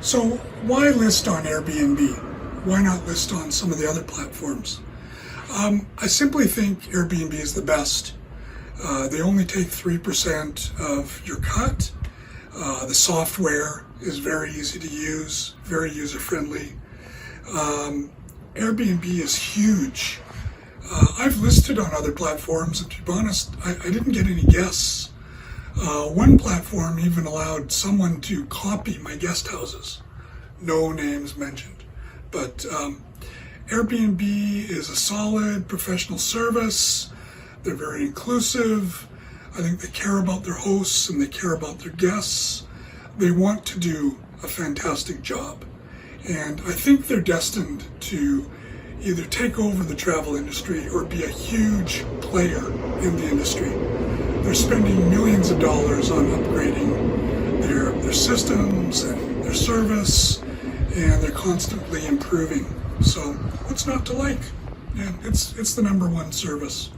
So why list on Airbnb? Why not list on some of the other platforms? I simply think Airbnb is the best. They only take 3% of your cut. The software is very easy to use, very user-friendly. Airbnb is huge. I've listed on other platforms, and to be honest, I didn't get any guests. One platform even allowed someone to copy my guest houses. No names mentioned. But Airbnb is a solid professional service. They're very inclusive. I think they care about their hosts and they care about their guests. They want to do a fantastic job. And I think they're destined to either take over the travel industry or be a huge player in the industry. They're spending millions of dollars on upgrading their systems and their service, and they're constantly improving. So what's not to like? Yeah, it's the number one service.